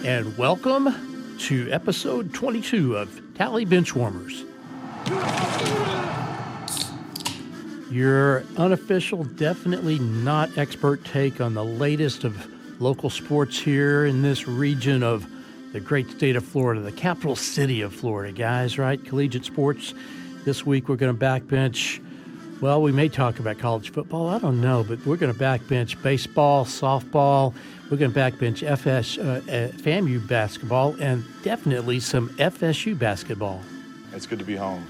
and welcome to episode 22 of Tally Benchwarmers. Your unofficial, definitely not expert take on the latest of local sports here in this region of the great state of Florida, the capital city of Florida, guys, right? Collegiate sports. This week we're going to backbench. Well, we may talk about college football. I don't know, but we're going to backbench baseball, softball. We're going to backbench FAMU basketball and definitely some FSU basketball. It's good to be home.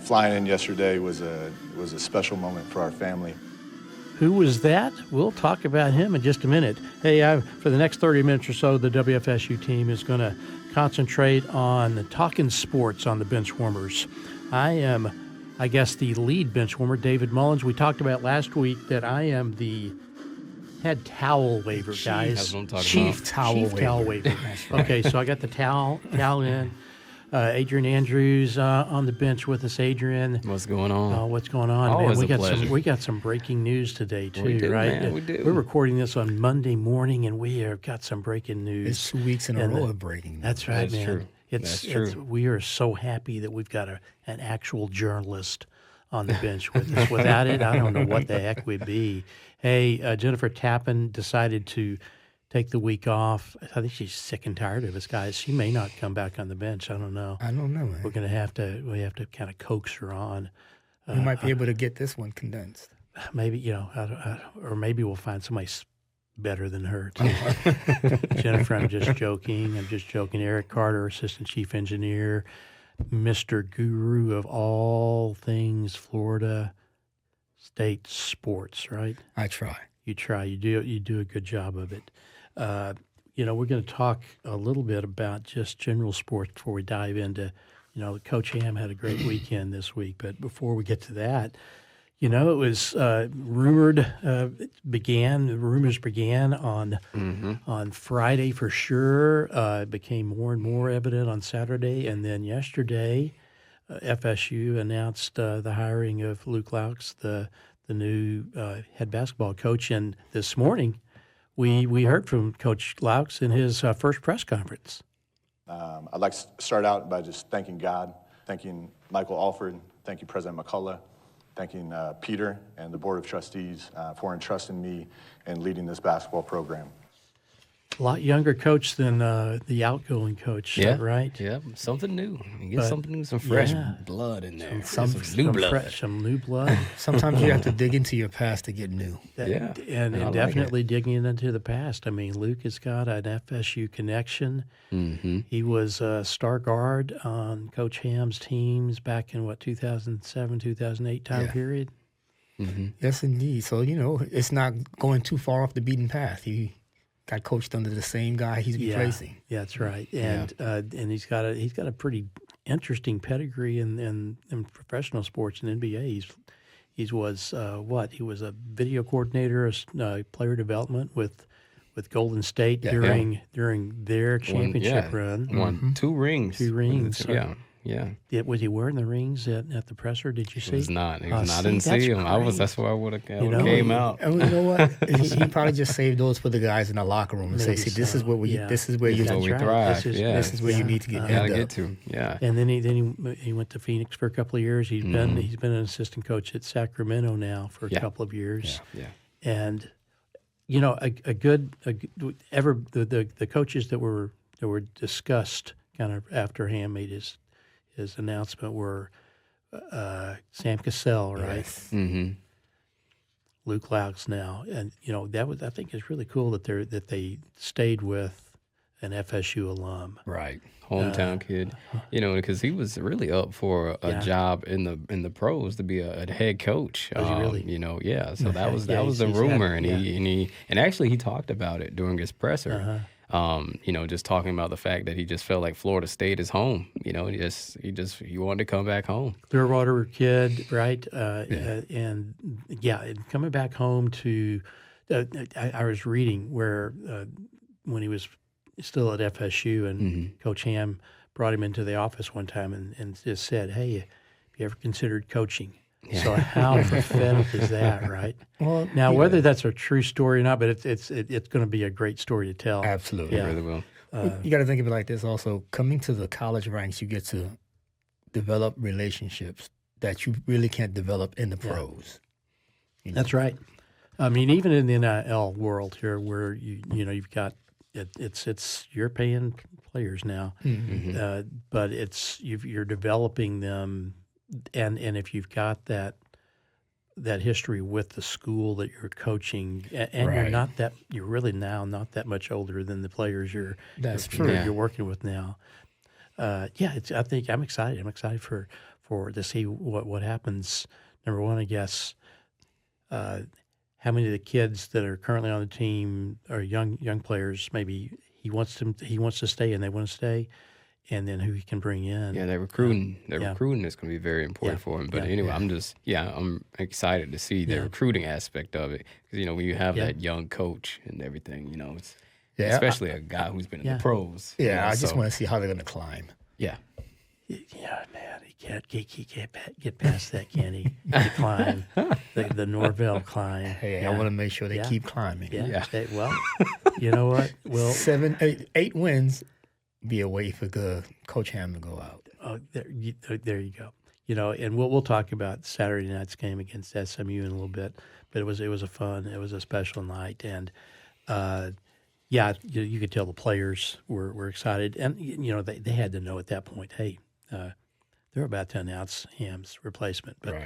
Flying in yesterday was a special moment for our family. Who was that? We'll talk about him in just a minute. Hey, for the next 30 minutes or so, the WFSU team is going to concentrate on talking sports on the Benchwarmers. I am, I guess, the lead benchwarmer, David Mullins. We talked about last week that I am the head towel waver, guys. Chief towel waver. Okay, so I got the towel in. Adrian Andrews on the bench with us. Adrian, what's going on? What's going on? Always Man, we got some breaking news today too, we do, right? Man, we do. We're recording this on Monday morning, and we have got some breaking news. It's 2 weeks in a row of breaking news. That's right, That's man. true. That's true. We are so happy that we've got an actual journalist on the bench with us. Without it, I don't know what the heck we'd be. Hey, Jennifer Tappan decided to take the week off. I think she's sick and tired of us, guys. She may not come back on the bench. I don't know. Man. We're gonna have to kind of coax her on. We might be able to get this one condensed. Maybe or maybe we'll find somebody better than her too. Jennifer, I'm just joking. Eric Carter, assistant chief engineer, Mr. Guru of all things Florida State sports. Right? I try. You try. You do a good job of it. We're going to talk a little bit about just general sports before we dive into, Coach Ham had a great weekend this week. But before we get to that, it was rumored, rumors began on Friday for sure. It became more and more evident on Saturday. And then yesterday, FSU announced the hiring of Loucks, the new head basketball coach. And this morning, we heard from Coach Loucks in his first press conference. I'd like to start out by just thanking God, thanking Michael Alford, thank you President McCullough, thanking Peter and the Board of Trustees for entrusting me in leading this basketball program. A lot younger coach than the outgoing coach, right? Yeah, something new. You get something new, some fresh blood in there. Some new blood. Some new blood. Sometimes you have to dig into your past to get new. And definitely digging into the past. I mean, Luke has got an FSU connection. Mm-hmm. He was a star guard on Coach Ham's teams back in, 2007, 2008 time period? Mm-hmm. Yes, indeed. So, it's not going too far off the beaten path. He got coached under the same guy he's replacing. Yeah, that's right. And he's got a pretty interesting pedigree in professional sports and NBA. He was a video coordinator, player development with Golden State during their championship run. Won 2 rings. 2 rings. Yeah. Was he wearing the rings at the presser? Did you see? He was not. I didn't see him. That's why I would have came out. And you know what? He probably just saved those for the guys in the locker room and say, "See, this is where we thrive. This is where you need to get to." Yeah. And then he went to Phoenix for a couple of years. He's been an assistant coach at Sacramento now for a couple of years. Yeah. And the coaches that were discussed kind of after Ham made his announcement were Sam Cassell, right? Yes. Mm-hmm. Luke Loucks now, and I think it's really cool that they stayed with an FSU alum, right? Hometown kid, because he was really up for a job in the pros to be a head coach. Was he really? So that was the rumor, and he actually he talked about it during his presser. Just talking about the fact that he just felt like Florida State is home. He wanted to come back home. Clearwater kid, right? And coming back home to, I was reading where when he was still at FSU and Coach Ham brought him into the office one time and just said, "Hey, have you ever considered coaching?" Yeah. So how prophetic is that, right? Well, now, whether that's a true story or not, but it's going to be a great story to tell. Absolutely. Yeah. It really will. You got to think of it like this also. Coming to the college ranks, you get to develop relationships that you really can't develop in the pros. You know? That's right. I mean, even in the NIL world here, where you've got it's you're paying players now, but you're developing them, and if you've got that history with the school that you're coaching, and you're really now not that much older than the players you're working with now. I think I'm excited. I'm excited for to see what happens. Number one, I guess, how many of the kids that are currently on the team are young players. Maybe he wants to stay and they want to stay, and then who he can bring in. Yeah, that recruiting is going to be very important for him. But anyway, I'm excited to see the recruiting aspect of it, because when you have that young coach and everything, it's especially a guy who's been in the pros. Yeah, I just want to see how they're going to climb. Yeah. Yeah, man, he can't get past that, can he? The climb, the Norvell climb. Hey, I want to make sure they keep climbing. Yeah. Well, you know what? Well, 8 wins be a way for Coach Ham to go out. Oh, there you go. And we'll talk about Saturday night's game against SMU in a little bit. But it was a special night, and you could tell the players were excited, and they had to know at that point, hey. They're about to announce Ham's replacement, but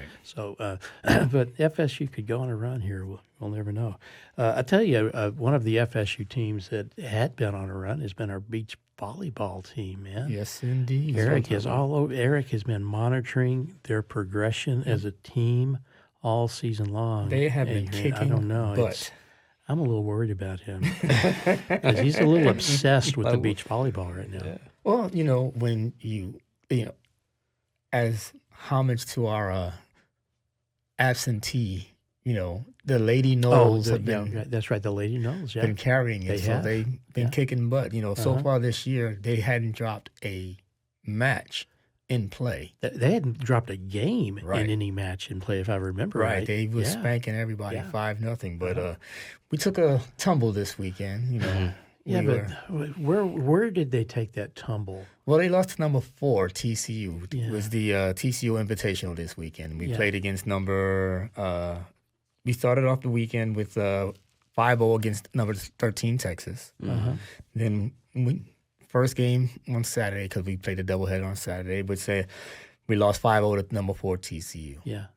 but FSU could go on a run here. We'll never know. I tell you, one of the FSU teams that had been on a run has been our beach volleyball team. Man, yes, indeed. Eric is all over. Eric has been monitoring their progression as a team all season long. They have been kicking. I don't know, but I'm a little worried about him because he's a little obsessed with the beach volleyball right now. Yeah. Well, when as homage to our absentee, the Lady Knowles have been. That's right, the Lady Knowles. Yeah, been carrying it, they've been kicking butt. So far this year, they hadn't dropped a match in play. They hadn't dropped a game in any match in play, if I remember right. They were spanking everybody 5-0. But we took a tumble this weekend. But where did they take that tumble? Well, they lost to number 4, TCU. It was the TCU Invitational this weekend. We played against we started off the weekend with 5-0 against number 13, Texas. Then first game on Saturday, because we played a doubleheader on Saturday, but say we lost 5-0 to number 4, TCU. Yeah.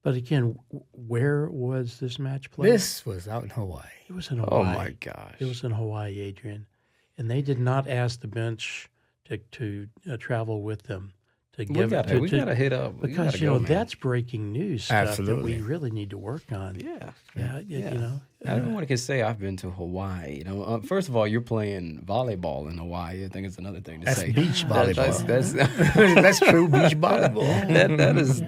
But again, where was this match played? This was out in Hawaii. It was in Hawaii. Oh, my gosh. It was in Hawaii, Adrian. And they did not ask the bench to travel with them. We got to hit up. Because, that's breaking news stuff that we really need to work on. Everyone can say I've been to Hawaii. First of all, you're playing volleyball in Hawaii. I think it's another thing to say. Beach volleyball. That's true, beach volleyball. That is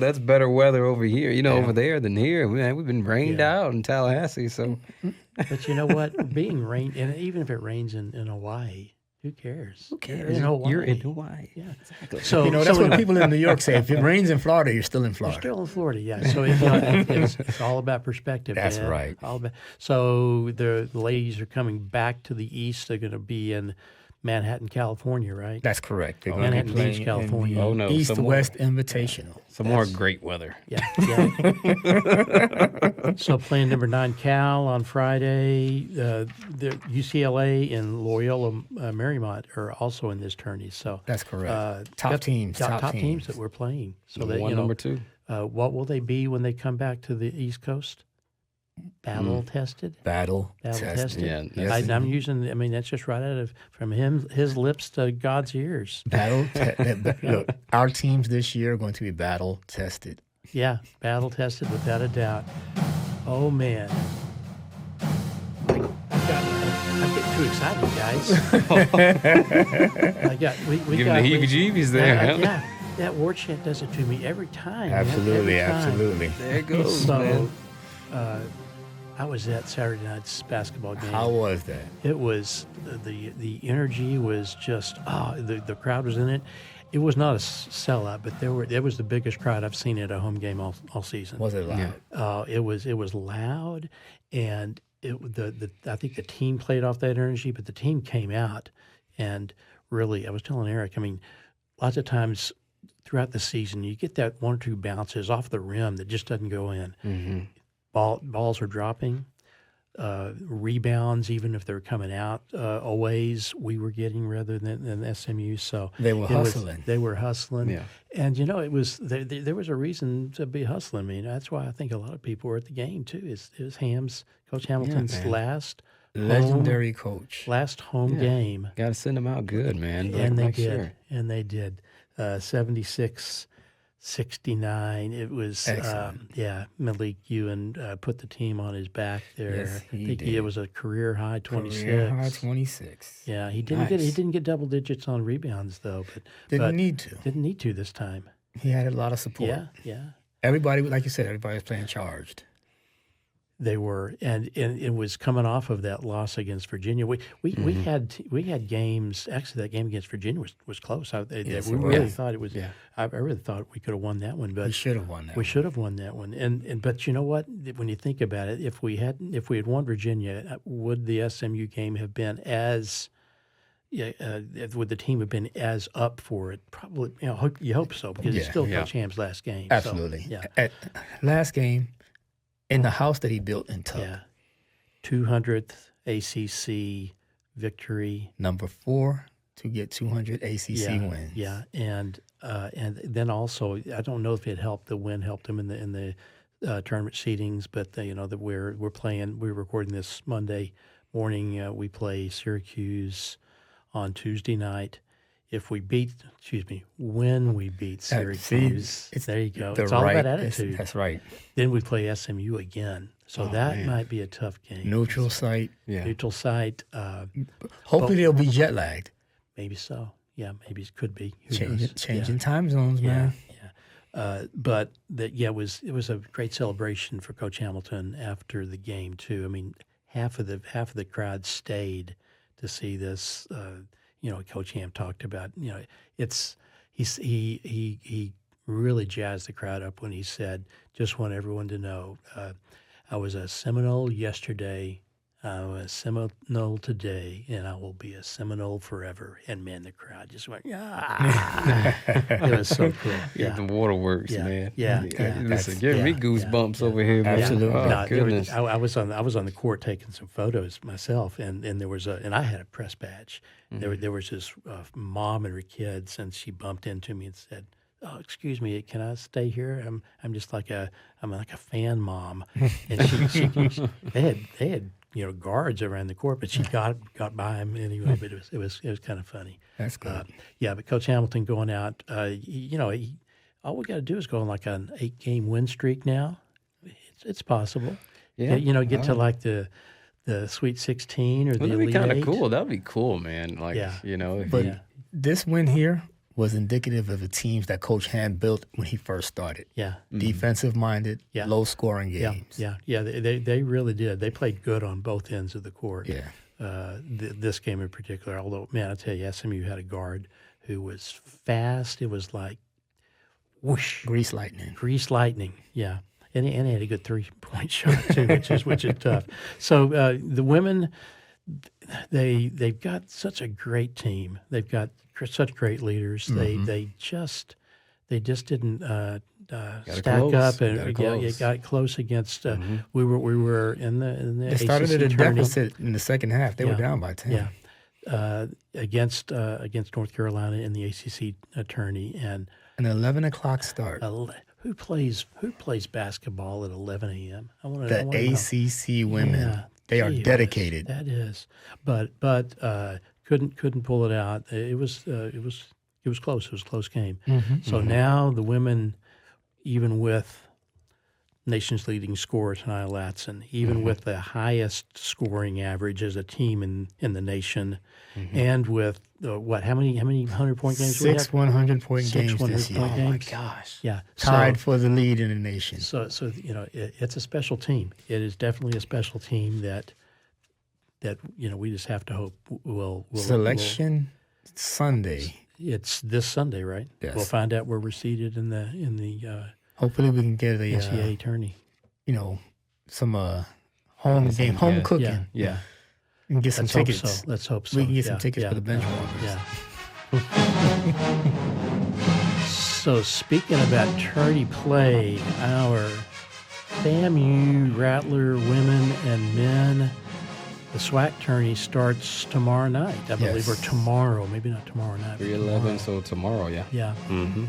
that's better weather over here, over there than here. Man, we've been rained out in Tallahassee, so. But you know what? Being rained, and even if it rains in Hawaii, who cares? Who cares? You're in Hawaii. Yeah, exactly. So that's what people in New York say. If it rains in Florida, you're still in Florida. You're still in Florida, yeah. So it's all about perspective. That's man. right. So the ladies are coming back to the east. They're going to be in Manhattan, California, right? That's correct. They're Manhattan Beach, California. East-West Invitational. Some more great weather. Yeah. So playing number 9 Cal on Friday. The UCLA and Loyola Marymount are also in this tourney. So that's correct. Top teams that we're playing. So that number 2. What will they be when they come back to the East Coast? Battle tested. Battle tested. Yeah, I'm using. I mean, that's just right out of from his lips to God's ears. Look, our teams this year are going to be battle tested. Yeah, battle tested without a doubt. Oh man, I'm getting too excited, guys. we giving the heebie-jeebies there. Yeah, that war chant does it to me every time. Absolutely, man, absolutely. There it goes, man. I was at Saturday night's basketball game. How was that? It was the energy was just the crowd was in it. It was not a sellout, but there was the biggest crowd I've seen at a home game all season. Was it loud? It was loud, and I think the team played off that energy, but the team came out and really, I was telling Eric, I mean, lots of times throughout the season, you get that one or two bounces off the rim that just doesn't go in. Mm-hmm. Balls are dropping. Rebounds, even if they're coming out a ways, we were getting rather than SMU. So they were hustling. They were hustling. Yeah. And, it was there was a reason to be hustling. I mean, that's why I think a lot of people were at the game, too. It was Coach Hamilton's last legendary coach. Last home game. Got to send them out good, man. And they did. Sure. And they did. 76-69. It was, Malik Ewan put the team on his back there. Yes, I think it was a career high 26. Career high 26. Yeah, he didn't get double digits on rebounds though, but didn't need to. Didn't need to this time. He had a lot of support. Yeah. Everybody, like you said, everybody was playing charged. They were, and it was coming off of that loss against Virginia. We had games. Actually, that game against Virginia was close. We really thought it was. Yeah. I really thought we could have won that one, but we should have won that. We should have won that one. And but you know what? When you think about it, if we had won Virginia, would the SMU game have been as? Would the team have been as up for it? Probably. You hope so because it's still Coach Ham's last game. Absolutely. So, At last game. In the house that he built in Tuck. Yeah. 200th ACC victory. Number 4 to get 200 ACC wins. Yeah, and then also, I don't know if it helped. The win helped him in the tournament seedings, but that we're recording this Monday morning. We play Syracuse on Tuesday night. When we beat Syracuse, there you go. It's all about attitude. That's right. Then we play SMU again. So might be a tough game. Neutral site. Yeah. Neutral site. Hopefully they'll be jet lagged. Maybe so. Yeah, maybe it could be. Changing time zones, man. Yeah. But it was a great celebration for Coach Hamilton after the game too. I mean, half of the crowd stayed to see this. Coach Ham talked about. He really jazzed the crowd up when he said, "Just want everyone to know, I was a Seminole yesterday, I'm a Seminole today, and I will be a Seminole forever." And man, the crowd just went, "Ah!" It was so cool. Yeah, the waterworks, man. Yeah. Listen, give me goosebumps over here, man. Absolutely. Oh, goodness. I was on the court taking some photos myself, and there was and I had a press badge. There was this mom and her kids, and she bumped into me and said, "Oh, excuse me, can I stay here? I'm just like I'm like a fan mom." And she they had guards around the court, but she got by him anyway. But it was kind of funny. That's good. But Coach Hamilton going out, all we got to do is go on like an 8-game win streak now. It's possible. Yeah. Get to like the Sweet 16 or the That'd be Elite kind of 8. cool. That'd be cool, man. Like, This win here was indicative of the teams that Coach Ham built when he first started. Yeah. Defensive-minded, low-scoring games. Yeah. They really did. They played good on both ends of the court. Yeah. This game in particular, although, man, I tell you, SMU had a guard who was fast. It was like whoosh. Grease lightning. Yeah. And he had a good 3-point shot, too, which is tough. So the women, they've got such a great team. They've got such great leaders. They just didn't stack up and got close against. We were in the They started ACC at a tourney. deficit in the second half. They were down by 10. Yeah, against North Carolina in the ACC tourney, and an 11 o'clock start. Who plays basketball at 11 a.m.? The ACC women. Yeah, they are dedicated. That is, but couldn't pull it out. It was close. It was a close game. So now the women, even with nation's leading scorer Tanya Latson, even with the highest scoring average as a team in the nation, and with how many 100-point games? 6 100-point games this year. Oh my gosh! Yeah, tied for the lead in the nation. So it's a special team. It is definitely a special team that we just have to hope will Selection Sunday. It's this Sunday, right? Yes. We'll find out where we're seated in the hopefully we can get a NCAA tourney. Some home game, home cooking. Yeah. And get some Let's hope tickets. so. Let's hope so. We can get some Yeah, tickets yeah. for the Benchwarmers. Yeah. So speaking about tourney play, our FAMU Rattler women and men, the SWAC tourney starts tomorrow night, I believe, or tomorrow. Maybe not tomorrow night. 3/11, so tomorrow, yeah. Yeah. Mm-hmm.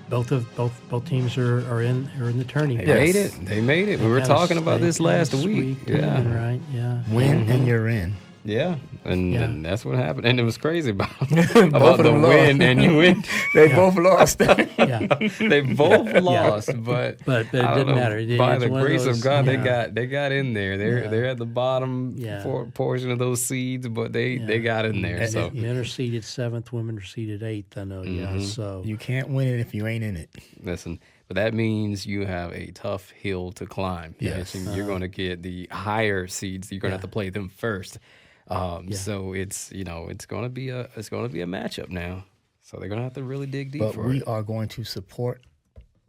Both teams are in the tourney. They made it. They made it. We were talking about this last week. Yeah. Right. Yeah. Win and you're in. Yeah. And that's what happened. And it was crazy about Both the of them win lost. and you win. They both lost. Yeah. They both lost, but But it I don't didn't know, matter. By It's the one of grace those- of God, yeah. they got in there. They're at the bottom portion of those seeds, but they got in there. So Men are seeded 7th, women are seeded 8th. I know. Yeah. So You can't win it if you ain't in it. listen, but that means you have a tough hill to climb. Yes. And you're going to get the higher seeds. You're going to have to play them first. So it's it's going to be a matchup now. So they're going to have to really dig deep But for we it. are going to support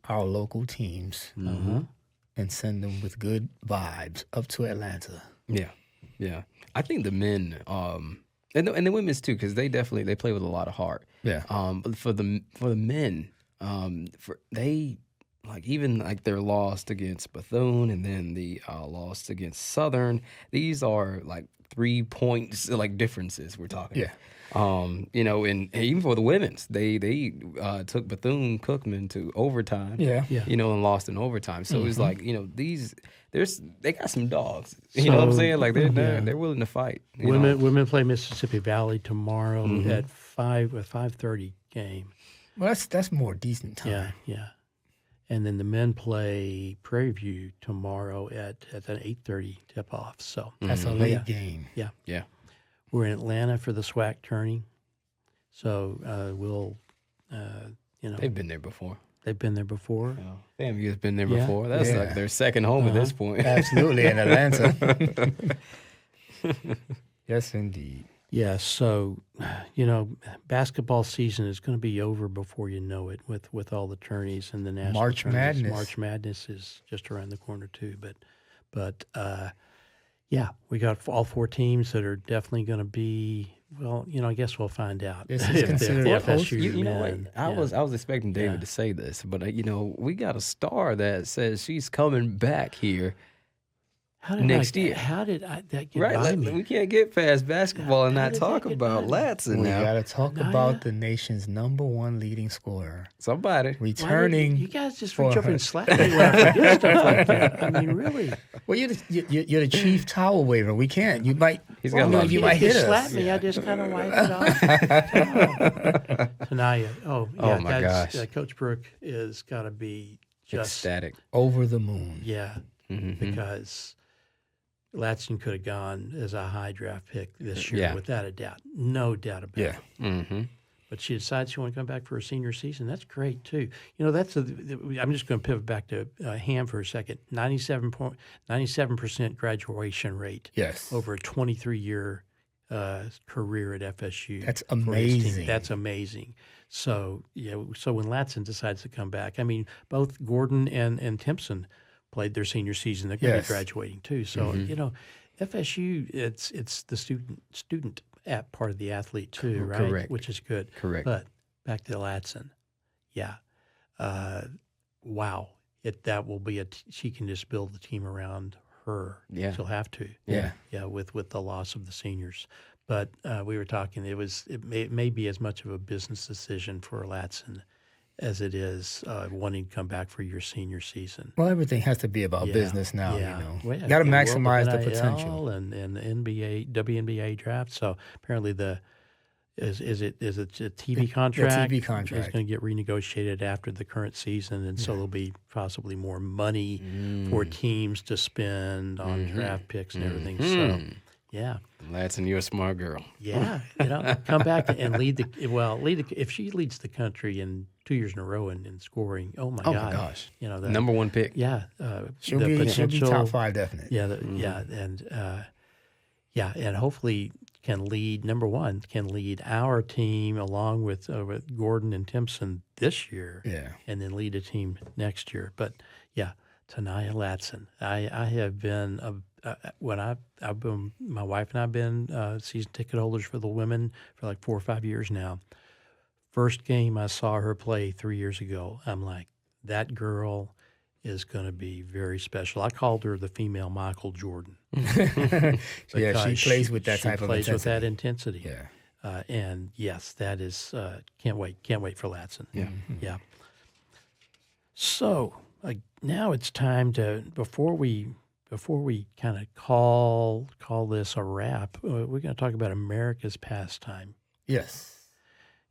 our local teams and send them with good vibes up to Atlanta. Yeah. I think the men and the women's too, because they play with a lot of heart. Yeah. But for the men, even their loss against Bethune and then the loss against Southern, these are like 3 points differences we're talking. Yeah. And even for the women's, they took Bethune-Cookman to overtime. Yeah. And lost in overtime. So it's like they got some dogs. You know what I'm saying? Like they're willing to fight. women play Mississippi Valley tomorrow at 5:30 game. Well, that's more decent time. Yeah. And then the men play Prairie View tomorrow at an 8:30 tip-off. So That's a late game. Yeah. we're in Atlanta for the SWAC tourney. So we'll, They've been there before. they've been there before. FAMU has been there Yeah. before. That's Yeah. like their second home at this point. Absolutely, in Atlanta. Yes, indeed. Yeah, so, basketball season is going to be over before you know it with all the tourneys and the national March tournaments. Madness. March Madness is just around the corner too. But we got all 4 teams that are definitely going to be, I guess we'll find out. This is considered the a host. FSU You know what? men. I was expecting David to say this, but we got a star that says she's coming back here next year. How did that get Right? by me? We can't get past basketball and How not did talk that get about by me? Latson We now. got to talk Naya? about the nation's #1 leading scorer. Somebody. Why Returning. you guys just for reach up her. and slap me when I forget stuff like that. I mean, really. Well, you're the chief towel waver. We can't. You might. He's got a lot of you people. might If you hit slap us. me, I just kind of wipe it off. Tanaya. Oh, yeah. Oh, my that's, gosh. Coach Brooke is got to be just, Ecstatic. Over the moon. yeah, Mhm. because Latson could have gone as a high draft pick this year Yeah. without a doubt. No doubt about it. Mm-hmm. But she decides she wants to come back for her senior season. That's great, too. I'm just going to pivot back to Ham for a second. 97% graduation rate. Yes. Over a 23-year career at FSU. That's for his team. amazing. That's amazing. So, so when Latson decides to come back, I mean, both Gordon and Timpson played their senior season. They're going to Yes. be graduating too. So, FSU, it's the student at part of the athlete too, right? Correct. Which is good. Correct. But back to Latson. Yeah. Wow. That will be she can just build the team around her. Yeah. She'll have to. Yeah. Yeah, with the loss of the seniors. But we were talking, it may be as much of a business decision for Latson as it is wanting to come back for your senior season. Well, everything has to be about business now. Well, yeah, Got to the world maximize of the NIL potential. and the WNBA draft. So apparently is it a TV contract? TV contract. It's going to get renegotiated after the current season, and so there'll be possibly more money for teams to spend on draft picks and everything. So, yeah. Latson, you're a smart girl. Yeah, come back and lead if she leads the country in 2 years in a row in scoring. Oh my gosh. #1 pick. Yeah, She'll the be potential. top 5 definite. Yeah, and hopefully can lead our team along with Gordon and Timpson this year. Yeah. and then lead a team next year. But yeah, Tanaya Latson. I have been I've been, my wife and I've been season ticket holders for the women for like 4 or 5 years now. First game I saw her play 3 years ago, I'm like, that girl is going to be very special. I called her the female Michael Jordan. Yeah, she plays with that type of intensity. She plays with that intensity. Yeah. And yes, that is can't wait for Latson. Yeah. Yeah. So now it's time to before we kind of call this a wrap, we're going to talk about America's pastime. Yes.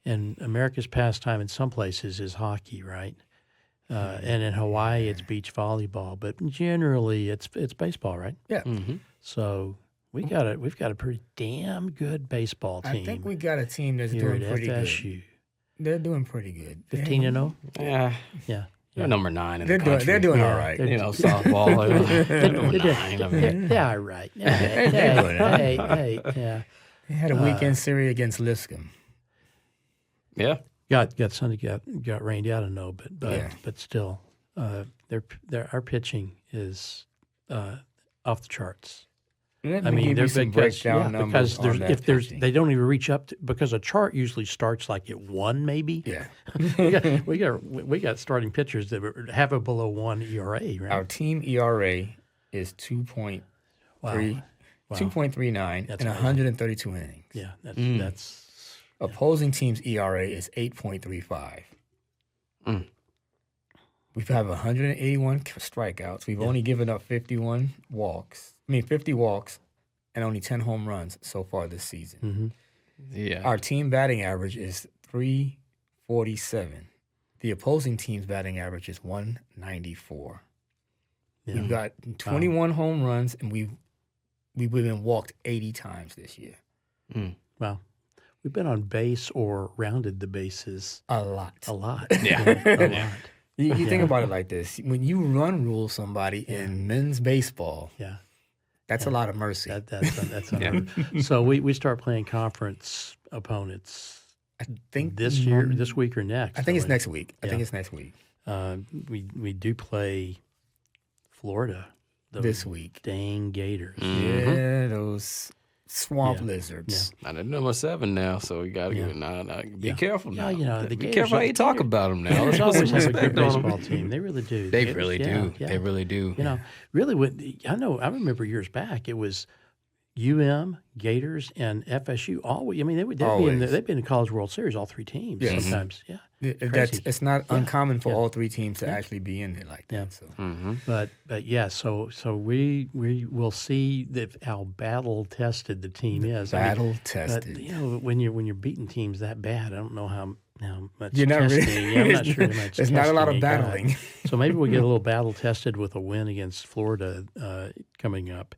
And America's pastime in some places is hockey, right? And in Hawaii, it's beach volleyball. But generally, it's baseball, right? Yeah. Mm-hmm. So we've got a pretty damn good baseball team. I think we got a team that's here doing at pretty FSU. good. They're doing pretty good. 15-0. Yeah. Yeah. They're number 9 in They're the country. They're doing Yeah, all right. You know, softball. They're number 9. I mean, They're all right. Hey, yeah. They had a weekend series against Lipscomb. yeah. Got Sunday got rained out, I know, Yeah. but still, our pitching is off the charts. Let I me mean, give they're you some because breakdown numbers on that pitching. they don't even reach up to, because a chart usually starts like at 1 maybe. Yeah. we got starting pitchers that have a below 1 ERA, right? Our team ERA is 2.3, Wow. 2.39 That's in amazing. 132 innings. Yeah, that's Opposing team's ERA is 8.35. Mm. We have 181 strikeouts. We've only given up 50 walks, and only 10 home runs so far this season. mm-hmm. Yeah. Our team batting average is 347. The opposing team's batting average is 194. Yeah. We've got 21 home runs, and we've been walked 80 times this year. Wow. We've been on base or rounded the bases A lot. a lot. Yeah. A Yeah. lot. You think about it like this: when you run rule somebody in men's baseball, Yeah. that's a lot of mercy. That's unheard of. So we start playing conference opponents I think this week or next. I think it's don't next week. I think Yeah. it's next week. we? We do play Florida This week. Dang Gators. Yeah, those swamp Yeah. lizards. Now they're number 7 now, so we got to be Yeah. careful Yeah, now. you know, the be Gators careful how are- you talk about them now. Gators Let's put always some have a good respect on baseball them. team. They really do. They Gators, really yeah, do. yeah. They really do. You know, really, I remember years back, it was UM, Gators, and FSU. Always, I mean, they've been in College World Series, all 3 teams. Yes. Sometimes, yeah. It's not uncommon for Yeah. all 3 teams to actually be in it like that. Yeah. So. Mm-hmm. But yeah, so we will see how battle tested the team is. Battle But tested. you know, when you're beating teams that bad, I don't know how much You're not testing. really- Yeah, I'm not sure how much. There's not a lot of testing you got. battling. So maybe we get a little battle tested with a win against Florida coming up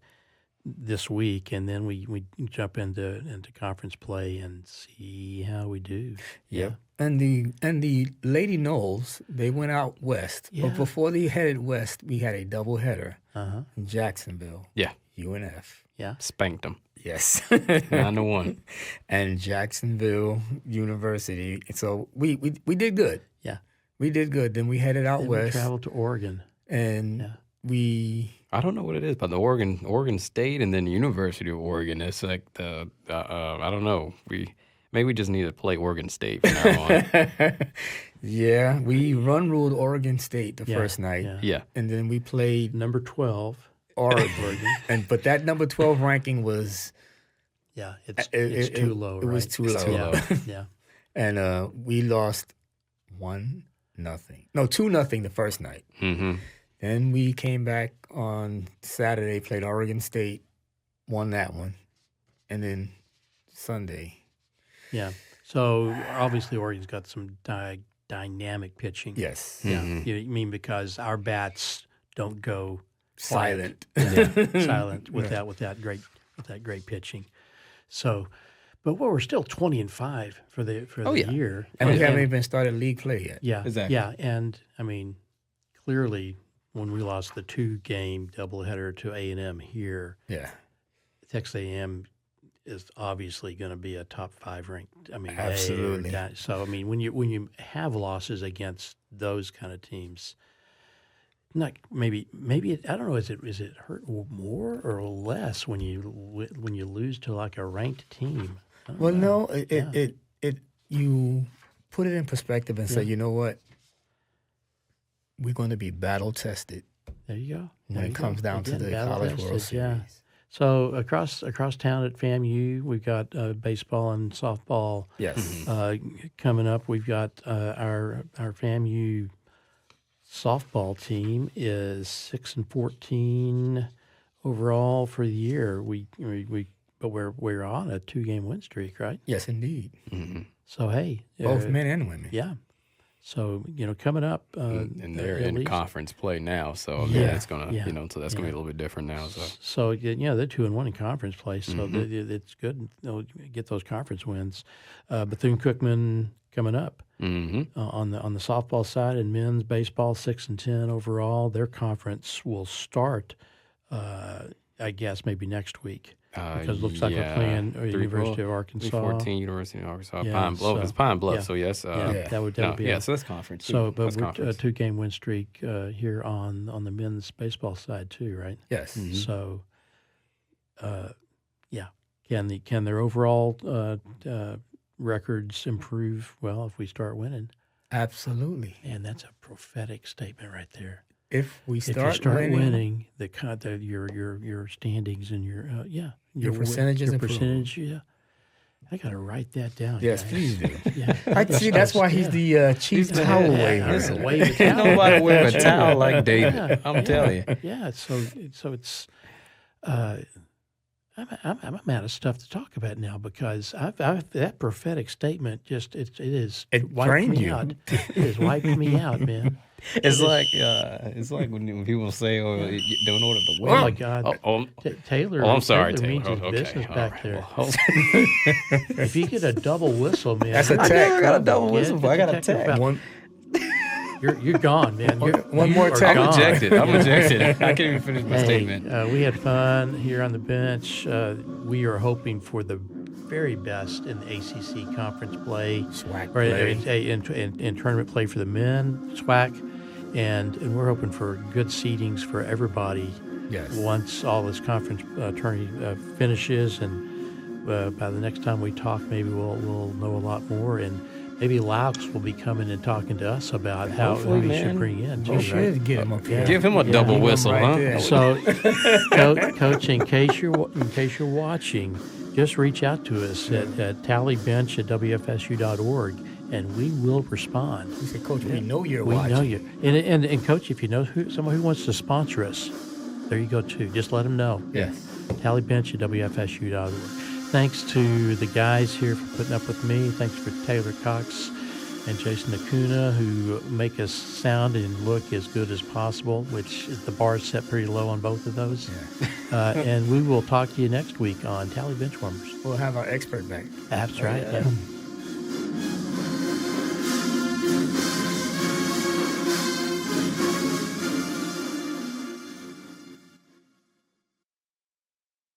this week, and then we jump into conference play and see how we do. Yep. And the Lady Knowles, they went out west. Yeah. But before they headed west, we had a doubleheader Uh-huh. in Jacksonville. Yeah. UNF. Yeah. Spanked them. Yes. 9-1. And Jacksonville University. So we did good. Yeah. We did good. Then we headed out Then we west. traveled to Oregon. And Yeah. we I don't know what it is, but the Oregon State and then University of Oregon. It's like I don't know. Maybe we just need to play Oregon State from now on. yeah, we run ruled Oregon State the Yeah, first night. yeah. Yeah. And then we played Number 12. Oregon. But that number 12 ranking was Yeah, it's too low, It right? was too It's low. too low. Yeah. And we lost 1-0. No, 2-0 the first night. Mm-hmm. Then we came back on Saturday, played Oregon State, won that one. And then Sunday. Yeah. So obviously Oregon's got some dynamic pitching. Yes. Yeah. Mhm. You mean because our bats don't go Silent. silent with that great pitching. So, but we're still 20-5 for the yeah. year. And we haven't even started league play yet. Yeah, Exactly. Yeah, and I mean, clearly, when we lost the 2-game doubleheader to A&M here, Yeah. Texas A&M is obviously going to be a top 5 ranked. I mean, Absolutely. So I mean, when you have losses against those kind of teams, not maybe I don't know. Is it hurt more or less when you lose to like a ranked team? I don't Well, know. no, it you put it in perspective and say, you know what, we're going to be battle tested There you go. when it comes down to the College World Series. Yeah. So across town at FAMU, we've got baseball and softball. Yes. Coming up. We've got our FAMU softball team is 6-14 overall for the year. But we're on a 2-game win streak, right? Yes, indeed. So hey, Both men and women. yeah. So coming up, and they're at in least- conference play now, so Yeah, it's gonna yeah, so that's gonna be a little bit different now. So So they're 2-1 in conference play, so it's good. They'll get those conference wins. Bethune-Cookman coming up on the softball side, and men's baseball 6-10 overall. Their conference will start, I guess, maybe next week. Because it looks like we're playing University of Arkansas. 314 University of Arkansas, Yeah, Pine Bluff. so- It's Pine Bluff, yeah. so yes. That would be so that's conference. so. too. But That's we're conference. a 2-game win streak here on the men's baseball side too, right? Yes. So, yeah, can their overall records improve? Well, if we start winning, Absolutely. and that's a prophetic statement right there. If we If you start, start winning, your standings and your percentages your improve. percentage, yeah. I got to write that down. yes, guys. please do. Yeah. I see. That's why he's the chief towel waver. Listen, wave a Ain't towel. nobody wear a towel like David. Yeah, I'm telling you. Yeah, so it's I'm out of stuff to talk about now because I've that prophetic statement just it wiped framed me you. out. It has wiped me out, man. It's like when people say, "Oh, you don't order the Oh win." my God, Taylor. I'm sorry, Taylor means Taylor. his Okay, business all back right. there. Well, If you get a double whistle, man, That's a I tech. never got a double Yeah, whistle. get I got the a tech tech. about- One, you're gone, man. One You more are tech. I'm gone. ejected. I'm ejected. I can't even finish my Hey, statement. we had fun here on the bench. We are hoping for the very best in the ACC conference play, SWAC or play. in tournament play for the men, SWAC, and we're hoping for good seedings for everybody. Yes. Once all this conference tourney finishes, and by the next time we talk, maybe we'll know a lot more, and maybe Loucks will be coming and talking to us about who Hopefully, we should man. bring in. we Too, should right? get him up here. Give him a Yeah. double Give him whistle, right huh? there. So, Coach, in case you're watching, just reach out to us at tallybench@wfsu.org, and we will respond. He said, Coach, we know you're We watching. know you, and Coach, if you know someone who wants to sponsor us, there you go too. Just let them know. Yes. Tallybench@wfsu.org. Thanks to the guys here for putting up with me. Thanks for Taylor Cox and Jason Acuna, who make us sound and look as good as possible, which is the bar is set pretty low on both of those. And we will talk to you next week on Tally Benchwarmers. We'll have our expert back. That's right. Yeah.